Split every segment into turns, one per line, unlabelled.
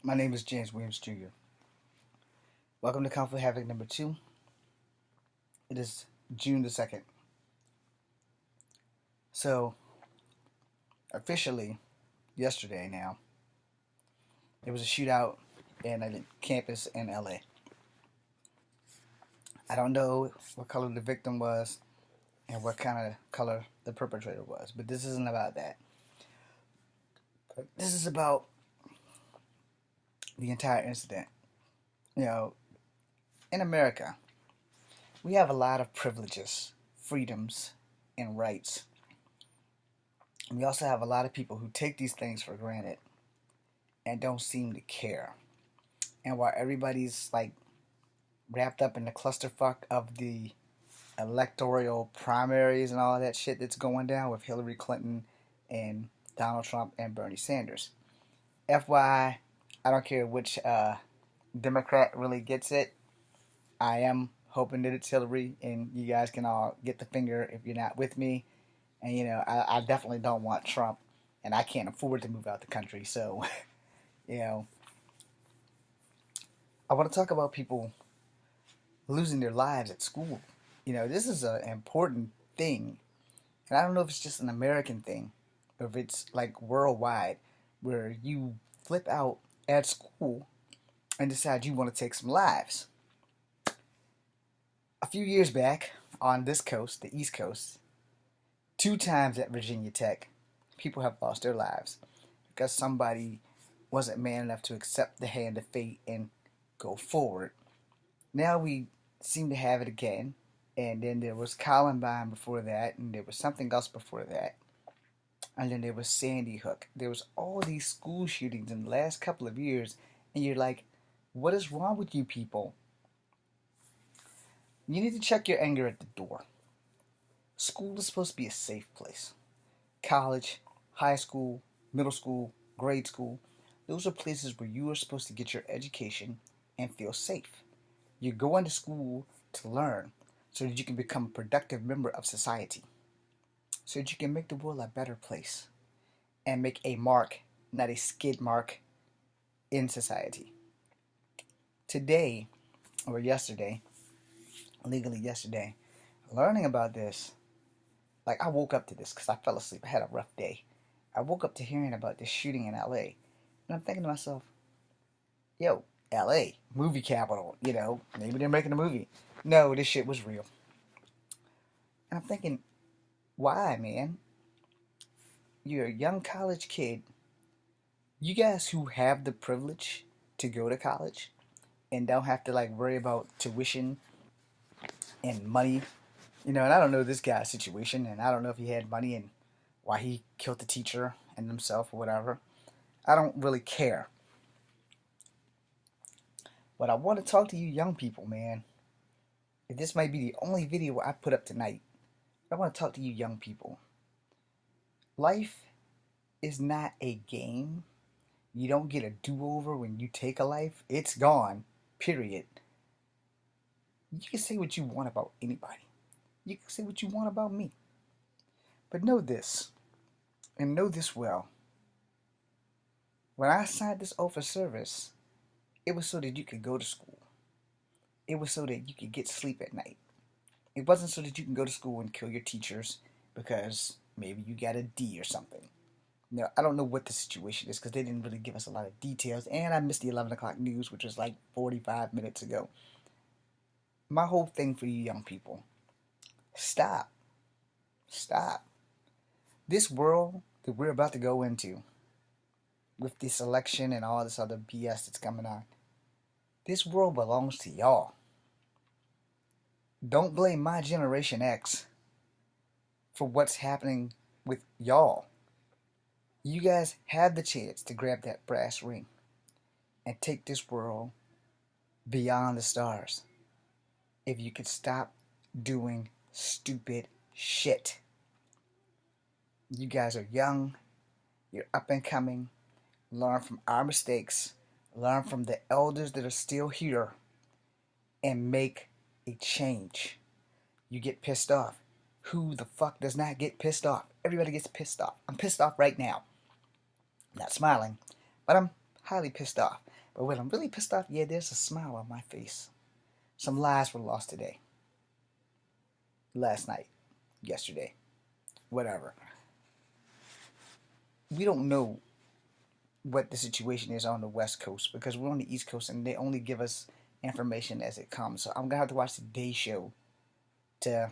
My name is James Williams Jr. Welcome to Kung Fu Havoc number 2. It is June the 2nd. So, officially, yesterday now, there was a shootout in a campus in LA. I don't know what color the victim was and what kind of color the perpetrator was, but this isn't about that. This is about the entire incident. You know, in America, we have a lot of privileges, freedoms, and rights. And we also have a lot of people who take these things for granted and don't seem to care. And while everybody's like wrapped up in the clusterfuck of the electoral primaries and all that shit that's going down with Hillary Clinton and Donald Trump and Bernie Sanders. FYI, I don't care which Democrat really gets it. I am hoping that it's Hillary, and you guys can all get the finger if you're not with me. And I definitely don't want Trump, and I can't afford to move out the country. So, you know, I want to talk about people losing their lives at school. This is an important thing. And I don't know if it's just an American thing or if it's like worldwide where you flip out at school and decide you want to take some lives. A few years back on this coast, the East Coast, 2 times at Virginia Tech, people have lost their lives because somebody wasn't man enough to accept the hand of fate and go forward. Now we seem to have it again, and then there was Columbine before that, and there was something else before that, and then there was Sandy Hook. There was all these school shootings in the last couple of years, and you're like, what is wrong with you people? You need to check your anger at the door. School is supposed to be a safe place. College, high school, middle school, grade school, those are places where you are supposed to get your education and feel safe. You're going to school to learn so that you can become a productive member of society, so that you can make the world a better place and make a mark, not a skid mark, in society. Today, or yesterday, legally yesterday, learning about this, like I woke up to this because I fell asleep. I had a rough day. I woke up to hearing about this shooting in LA, and I'm thinking to myself, yo, LA, movie capital, maybe they're making a movie. No, this shit was real. And I'm thinking, why, man? You're a young college kid. You guys who have the privilege to go to college and don't have to like worry about tuition and money. And I don't know this guy's situation, and I don't know if he had money and why he killed the teacher and himself or whatever. I don't really care. But I want to talk to you young people, man. If this might be the only video I put up tonight, I want to talk to you young people. Life is not a game. You don't get a do-over when you take a life. It's gone, period. You can say what you want about anybody. You can say what you want about me. But know this, and know this well. When I signed this oath of service, it was so that you could go to school. It was so that you could get sleep at night. It wasn't so that you can go to school and kill your teachers because maybe you got a D or something. Now, I don't know what the situation is because they didn't really give us a lot of details, and I missed the 11 o'clock news, which was like 45 minutes ago. My whole thing for you young people, stop. Stop. This world that we're about to go into, with this election and all this other BS that's coming on, this world belongs to y'all. Don't blame my Generation X for what's happening with y'all. You guys have the chance to grab that brass ring and take this world beyond the stars if you could stop doing stupid shit. You guys are young, you're up and coming. Learn from our mistakes, learn from the elders that are still here, and make a change. You get pissed off. Who the fuck does not get pissed off? Everybody gets pissed off. I'm pissed off right now. I'm not smiling, but I'm highly pissed off. But when I'm really pissed off, yeah, there's a smile on my face. Some lives were lost today, last night, yesterday, whatever. We don't know what the situation is on the West Coast because we're on the East Coast and they only give us information as it comes. So I'm gonna have to watch the day show to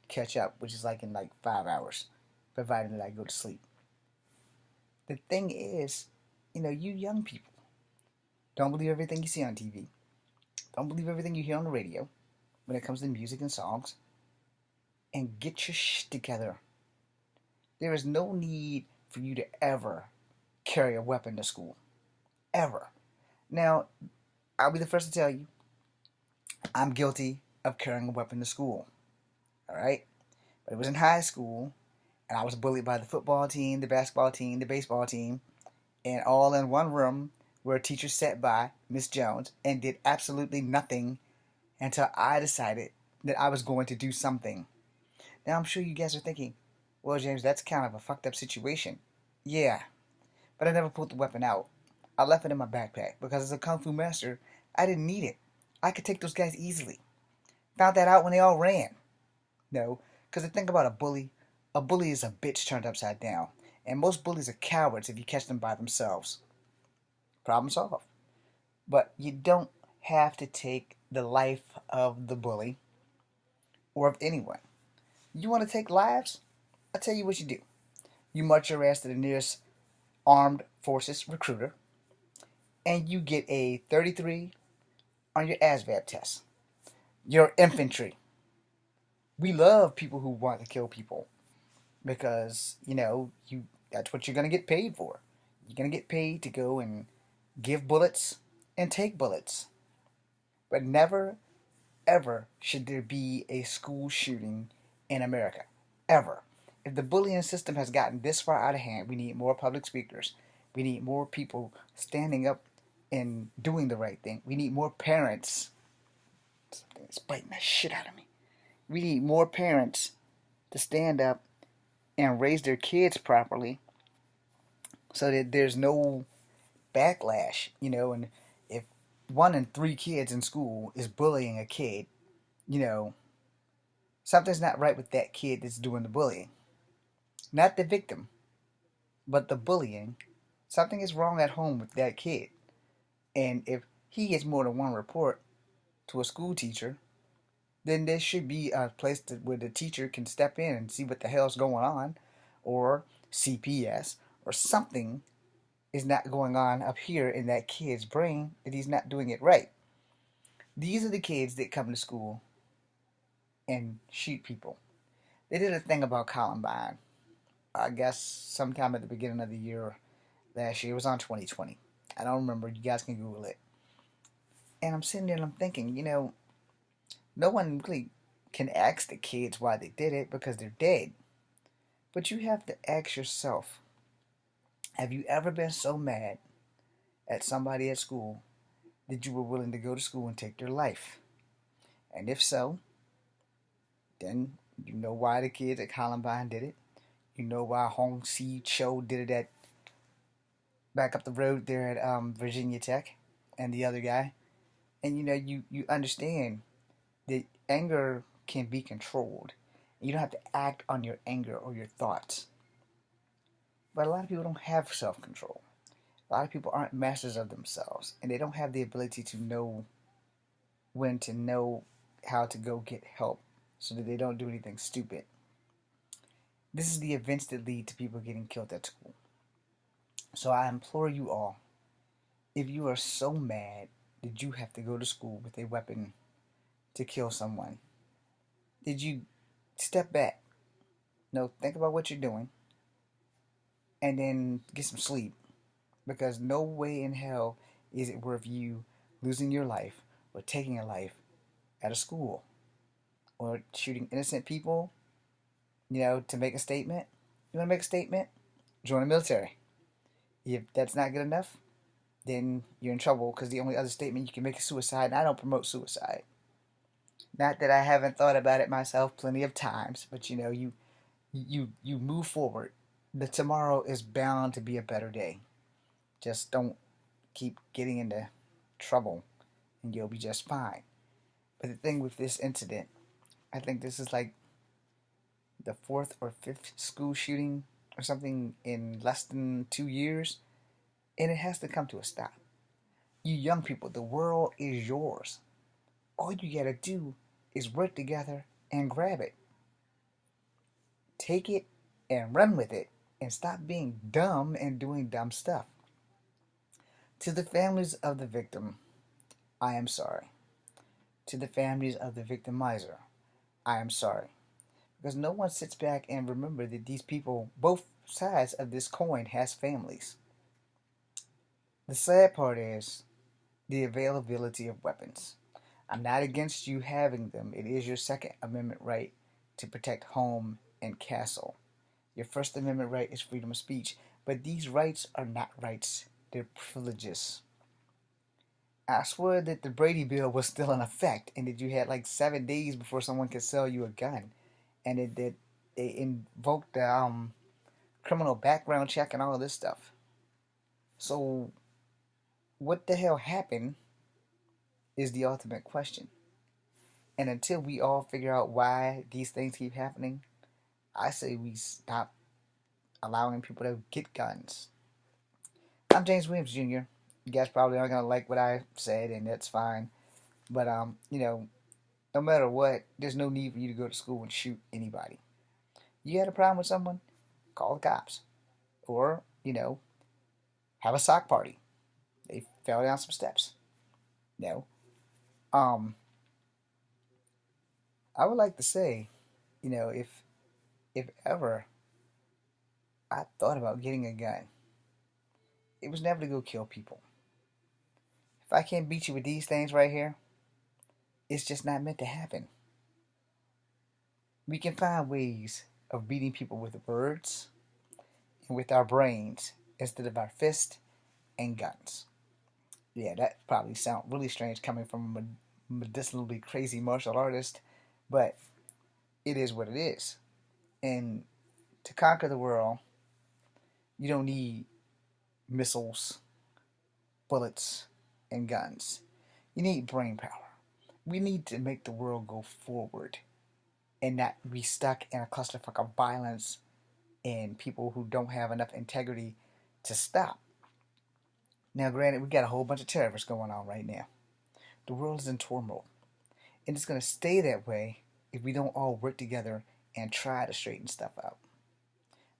catch up, which is like in like 5 hours, provided that I go to sleep. The thing is, you young people don't believe everything you see on TV. Don't believe everything you hear on the radio when it comes to music and songs. And get your shit together. There is no need for you to ever carry a weapon to school. Ever. Now, I'll be the first to tell you, I'm guilty of carrying a weapon to school. Alright? But it was in high school, and I was bullied by the football team, the basketball team, the baseball team, and all in one room where a teacher sat by, Miss Jones, and did absolutely nothing until I decided that I was going to do something. Now, I'm sure you guys are thinking, well, James, that's kind of a fucked up situation. Yeah, but I never pulled the weapon out. I left it in my backpack because as a Kung Fu master, I didn't need it. I could take those guys easily. Found that out when they all ran. No, because the thing about a bully is a bitch turned upside down. And most bullies are cowards if you catch them by themselves. Problem solved. But you don't have to take the life of the bully or of anyone. You want to take lives? I'll tell you what you do. You march your ass to the nearest armed forces recruiter and you get a 33 on your ASVAB test. You're infantry. We love people who want to kill people because, that's what you're going to get paid for. You're going to get paid to go and give bullets and take bullets. But never, ever should there be a school shooting in America. Ever. If the bullying system has gotten this far out of hand, we need more public speakers. We need more people standing up and doing the right thing. We need more parents. Something that's biting the shit out of me. We need more parents to stand up and raise their kids properly so that there's no backlash, and if 1 in 3 kids in school is bullying a kid, something's not right with that kid that's doing the bullying. Not the victim, but the bullying. Something is wrong at home with that kid. And if he gets more than one report to a school teacher, then there should be a place where the teacher can step in and see what the hell's going on, or CPS, or something is not going on up here in that kid's brain that he's not doing it right. These are the kids that come to school and shoot people. They did a thing about Columbine, I guess sometime at the beginning of the year last year. It was on 2020. I don't remember. You guys can Google it. And I'm sitting there and I'm thinking, no one really can ask the kids why they did it because they're dead. But you have to ask yourself, have you ever been so mad at somebody at school that you were willing to go to school and take their life? And if so, then you know why the kids at Columbine did it. You know why Hong Si Cho did it at back up the road there at Virginia Tech and the other guy. And you understand that anger can be controlled. You don't have to act on your anger or your thoughts. But a lot of people don't have self-control. A lot of people aren't masters of themselves, and they don't have the ability to know when to know how to go get help so that they don't do anything stupid. This is the events that lead to people getting killed at school. So I implore you all, if you are so mad that you have to go to school with a weapon to kill someone, did you step back? No, think about what you're doing and then get some sleep. Because no way in hell is it worth you losing your life or taking a life at a school or shooting innocent people, to make a statement. You want to make a statement? Join the military. If that's not good enough, then you're in trouble because the only other statement you can make is suicide, and I don't promote suicide. Not that I haven't thought about it myself plenty of times, but you move forward. The tomorrow is bound to be a better day. Just don't keep getting into trouble and you'll be just fine. But the thing with this incident, I think this is like the fourth or fifth school shooting or something in less than 2 years, and it has to come to a stop. You young people, the world is yours. All you gotta do is work together and grab it. Take it and run with it, and stop being dumb and doing dumb stuff. To the families of the victim, I am sorry. To the families of the victimizer, I am sorry. Because no one sits back and remember that these people, both sides of this coin, has families. The sad part is the availability of weapons. I'm not against you having them. It is your Second Amendment right to protect home and castle. Your First Amendment right is freedom of speech. But these rights are not rights, they're privileges. I swear that the Brady Bill was still in effect and that you had like 7 days before someone could sell you a gun. And that they invoked the criminal background check and all of this stuff. So, what the hell happened is the ultimate question. And until we all figure out why these things keep happening, I say we stop allowing people to get guns. I'm James Williams Jr. You guys probably aren't gonna like what I said, and that's fine. But no matter what, there's no need for you to go to school and shoot anybody. You had a problem with someone, call the cops, or have a sock party. They fell down some steps. No. Um, I would like to say, if ever I thought about getting a gun, it was never to go kill people. If I can't beat you with these things right here, it's just not meant to happen. We can find ways of beating people with words and with our brains instead of our fists and guns. Yeah, that probably sounds really strange coming from a medicinally crazy martial artist, but it is what it is. And to conquer the world, you don't need missiles, bullets, and guns. You need brain power. We need to make the world go forward and not be stuck in a clusterfuck of violence and people who don't have enough integrity to stop. Now, granted, we got a whole bunch of terrorists going on right now. The world is in turmoil, and it's going to stay that way if we don't all work together and try to straighten stuff out.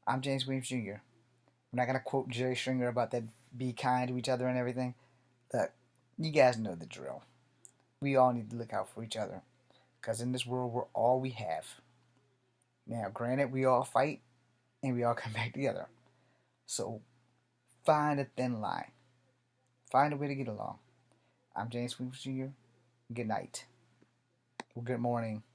I'm James Williams Jr. I'm not going to quote Jerry Stringer about that be kind to each other and everything. Look, you guys know the drill. We all need to look out for each other, because in this world, we're all we have. Now, granted, we all fight, and we all come back together. So, find a thin line. Find a way to get along. I'm James Williams Jr. Good night. Good morning.